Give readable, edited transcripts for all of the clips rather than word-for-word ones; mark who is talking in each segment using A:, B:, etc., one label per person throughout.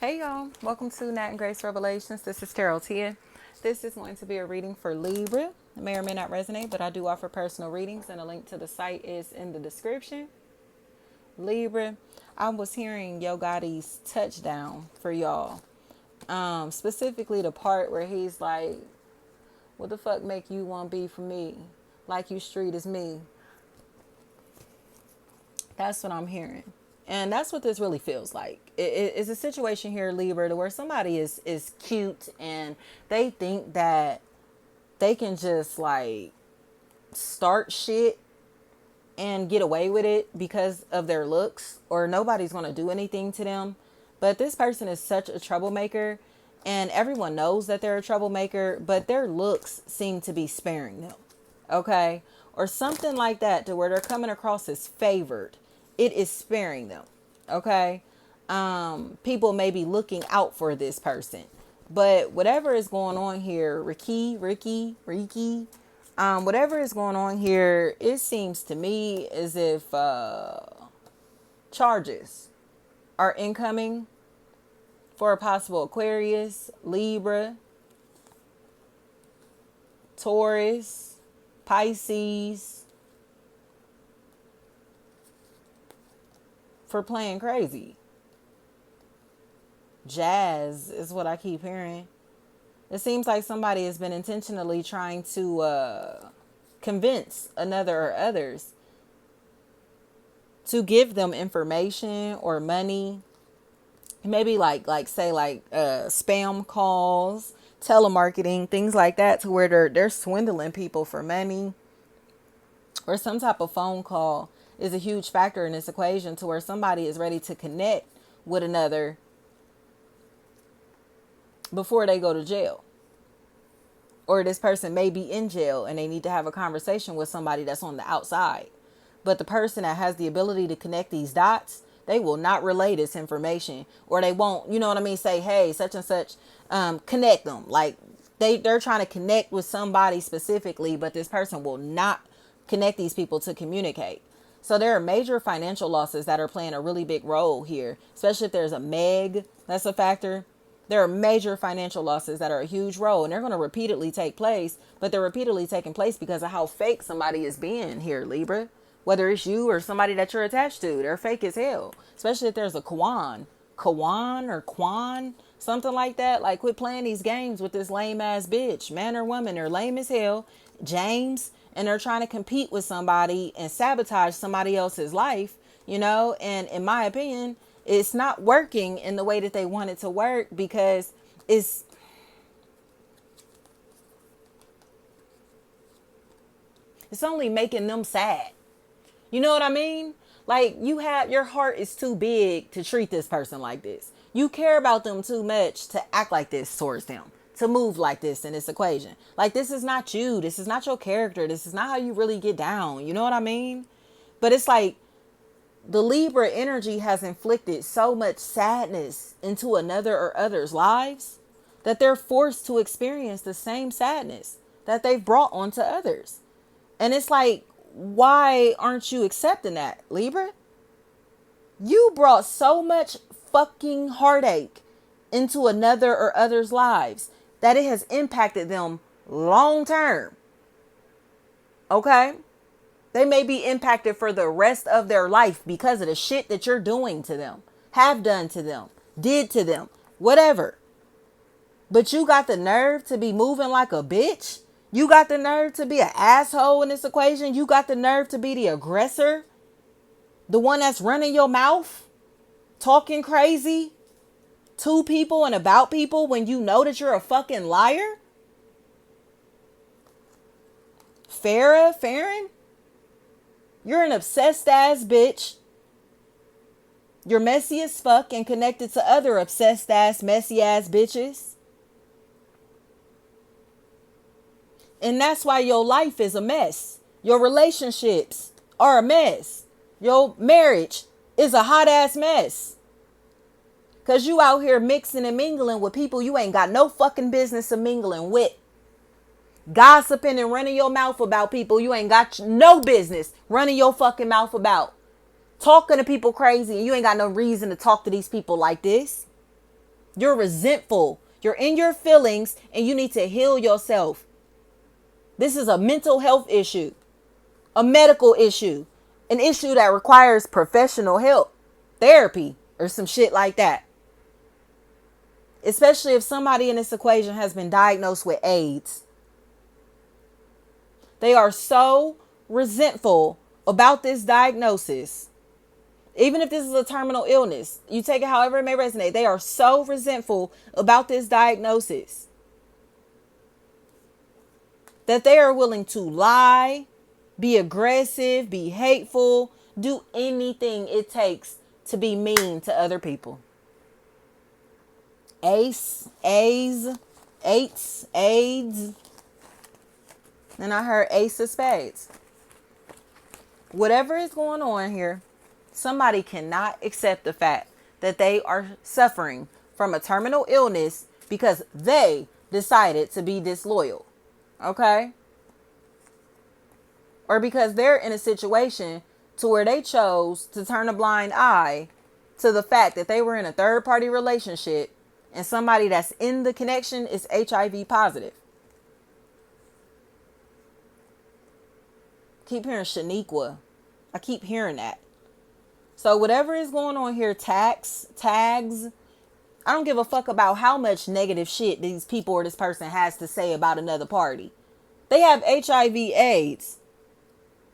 A: Hey y'all, welcome to Nat and Grace Revelations. This is Carol Tia. This is going to be a reading for Libra. It may or may not resonate, but I do offer personal readings, and a link to the site is in the description. Libra, I was hearing Yo Gotti's touchdown for y'all. Specifically the part where he's like, what the fuck make you want to be for me? Like you street as me. That's what I'm hearing. And that's what this really feels like. It's a situation here, Libra, to where somebody is cute and they think that they can just like start shit and get away with it because of their looks, or nobody's going to do anything to them. But this person is such a troublemaker, and everyone knows that they're a troublemaker, but their looks seem to be sparing them. Okay? Or something like that, to where they're coming across as favored. It is sparing them. Okay? People may be looking out for this person. But whatever is going on here, Ricky, whatever is going on here, it seems to me as if charges are incoming for a possible Aquarius, Libra, Taurus, Pisces, for playing crazy. Jazz is what I keep hearing. It seems like somebody has been intentionally trying to convince another or others to give them information or money. Maybe like spam calls, telemarketing, things like that, to where they're swindling people for money. Or some type of phone call is a huge factor in this equation, to where somebody is ready to connect with another before they go to jail. Or this person may be in jail and they need to have a conversation with somebody that's on the outside. But the person that has the ability to connect these dots, they will not relay this information, or they won't, you know what I mean, say, hey, such and such, connect them. Like they're trying to connect with somebody specifically, but this person will not connect these people to communicate. So there are major financial losses that are playing a really big role here, especially if there's a Meg that's a factor. There are major financial losses that are a huge role, and they're going to repeatedly take place, but they're repeatedly taking place because of how fake somebody is being here, Libra. Whether it's you or somebody that you're attached to, they're fake as hell. Especially if there's a Kwan, something like that. Like, quit playing these games with this lame ass bitch, man or woman. They're lame as hell, James, and they're trying to compete with somebody and sabotage somebody else's life, and in my opinion, it's not working in the way that they want it to work, because it's only making them sad. You know what I mean? Like, your heart is too big to treat this person like this. You care about them too much to act like this towards them, to move like this in this equation. Like, this is not you. This is not your character. This is not how you really get down. You know what I mean? But it's like the Libra energy has inflicted so much sadness into another or others' lives that they're forced to experience the same sadness that they've brought onto others. And it's like, why aren't you accepting that, Libra? You brought so much fucking heartache into another or others' lives that it has impacted them long term. Okay? They may be impacted for the rest of their life because of the shit that you're doing to them, have done to them, did to them, whatever. But you got the nerve to be moving like a bitch? You got the nerve to be an asshole in this equation? You got the nerve to be the aggressor? The one that's running your mouth? Talking crazy to people and about people when you know that you're a fucking liar? Farron? You're an obsessed ass bitch. You're messy as fuck and connected to other obsessed ass, messy ass bitches. And that's why your life is a mess. Your relationships are a mess. Your marriage is a hot ass mess. Cause you out here mixing and mingling with people you ain't got no fucking business of mingling with. Gossiping and running your mouth about people you ain't got no business running your fucking mouth about. Talking to people crazy and you ain't got no reason to talk to these people like this. You're resentful. You're in your feelings and you need to heal yourself. This is a mental health issue, a medical issue, an issue that requires professional help, therapy, or some shit like that. Especially if somebody in this equation has been diagnosed with AIDS. They are so resentful about this diagnosis. Even if this is a terminal illness, you take it however it may resonate. They are so resentful about this diagnosis that they are willing to lie, be aggressive, be hateful, do anything it takes to be mean to other people. AIDS. And I heard ace of spades. Whatever is going on here, somebody cannot accept the fact that they are suffering from a terminal illness because they decided to be disloyal. Okay? Or because they're in a situation to where they chose to turn a blind eye to the fact that they were in a third party relationship and somebody that's in the connection is HIV positive. Keep hearing Shaniqua. I keep hearing that. So whatever is going on here, tags, I don't give a fuck about how much negative shit these people or this person has to say about another party. They have HIV AIDS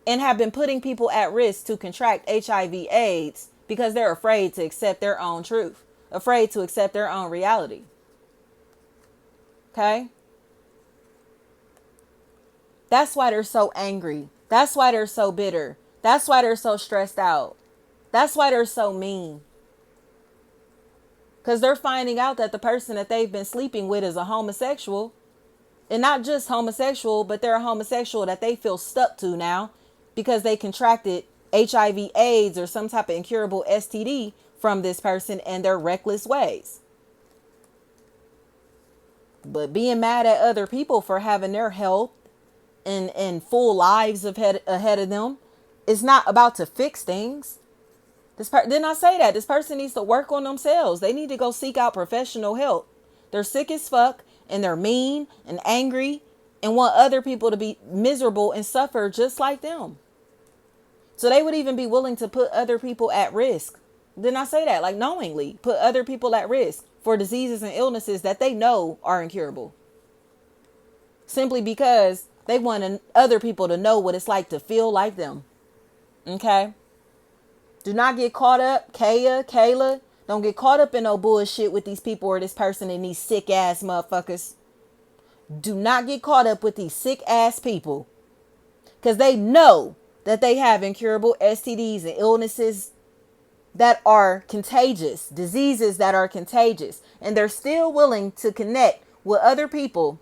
A: and have been putting people at risk to contract HIV AIDS because they're afraid to accept their own truth, afraid to accept their own reality. Okay? That's why they're so angry. That's why they're so bitter. That's why they're so stressed out. That's why they're so mean. Because they're finding out that the person that they've been sleeping with is a homosexual. And not just homosexual, but they're a homosexual that they feel stuck to now because they contracted HIV AIDS or some type of incurable STD from this person and their reckless ways. But being mad at other people for having their health and full lives ahead of them is not about to fix things. Didn't I say that? This person needs to work on themselves. They need to go seek out professional help. They're sick as fuck and they're mean and angry and want other people to be miserable and suffer just like them. So they would even be willing to put other people at risk. Didn't I say that? Like knowingly put other people at risk for diseases and illnesses that they know are incurable. Simply because they want other people to know what it's like to feel like them. Okay? Do not get caught up, Kayla. Don't get caught up in no bullshit with these people or this person and these sick ass motherfuckers. Do not get caught up with these sick ass people. Because they know that they have incurable STDs and illnesses that are contagious. Diseases that are contagious. And they're still willing to connect with other people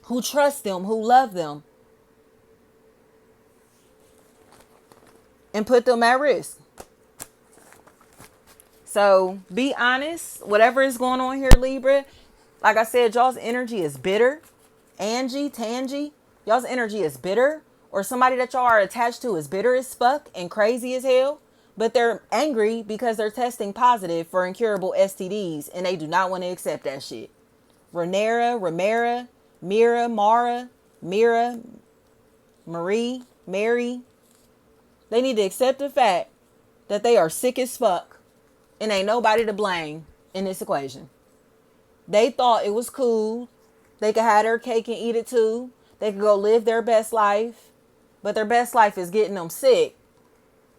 A: who trust them, who love them. And put them at risk. So be honest. Whatever is going on here, Libra. Like I said, y'all's energy is bitter. Tangy. Y'all's energy is bitter. Or somebody that y'all are attached to is bitter as fuck and crazy as hell. But they're angry because they're testing positive for incurable STDs. And they do not want to accept that shit. Ramira, Mira, Marie, Mary. They need to accept the fact that they are sick as fuck and ain't nobody to blame in this equation. They thought it was cool. They could have their cake and eat it too. They could go live their best life. But their best life is getting them sick.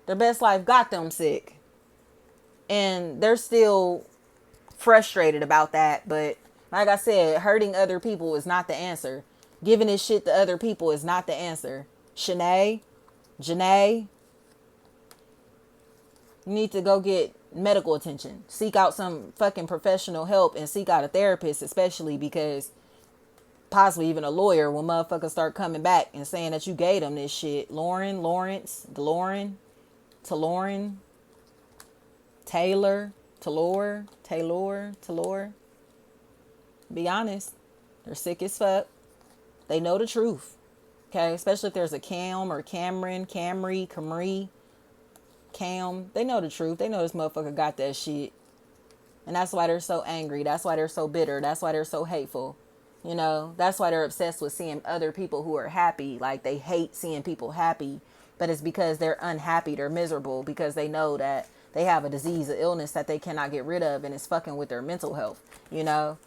A: Their best life got them sick. And they're still frustrated about that. But like I said, hurting other people is not the answer. Giving this shit to other people is not the answer. Janae, you need to go get medical attention. Seek out some fucking professional help and seek out a therapist, especially because possibly even a lawyer when motherfuckers start coming back and saying that you gave them this shit. Lawrence, Taylor. Be honest. They're sick as fuck. They know the truth. Okay, especially if there's a Cam or Cameron, Camry, Cam. They know the truth. They know this motherfucker got that shit. And that's why they're so angry. That's why they're so bitter. That's why they're so hateful. You know, that's why they're obsessed with seeing other people who are happy. Like they hate seeing people happy, but it's because they're unhappy. They're miserable because they know that they have a disease, an illness that they cannot get rid of, and it's fucking with their mental health, you know,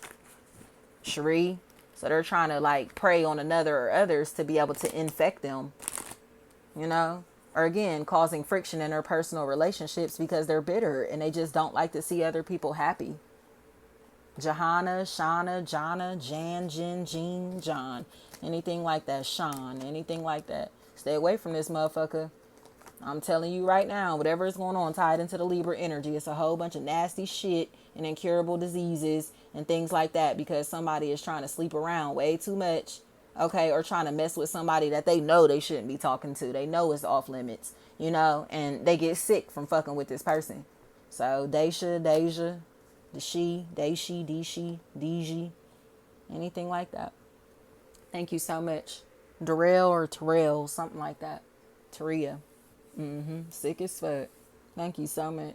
A: Cherie. So they're trying to like prey on another or others to be able to infect them, you know, or again, causing friction in their personal relationships because they're bitter and they just don't like to see other people happy. Johanna, Shauna, Jana, Jan, Jin, Jean, John. Anything like that. Sean. Anything like that. Stay away from this motherfucker. I'm telling you right now, whatever is going on tied into the Libra energy, it's a whole bunch of nasty shit and incurable diseases and things like that because somebody is trying to sleep around way too much, okay, or trying to mess with somebody that they know they shouldn't be talking to. They know it's off limits, you know, and they get sick from fucking with this person. So Deja, the she, they, she, Deji, anything like that. Thank you so much. Darrell or Terrell, something like that. Taria. Sick as fuck. Thank you so much.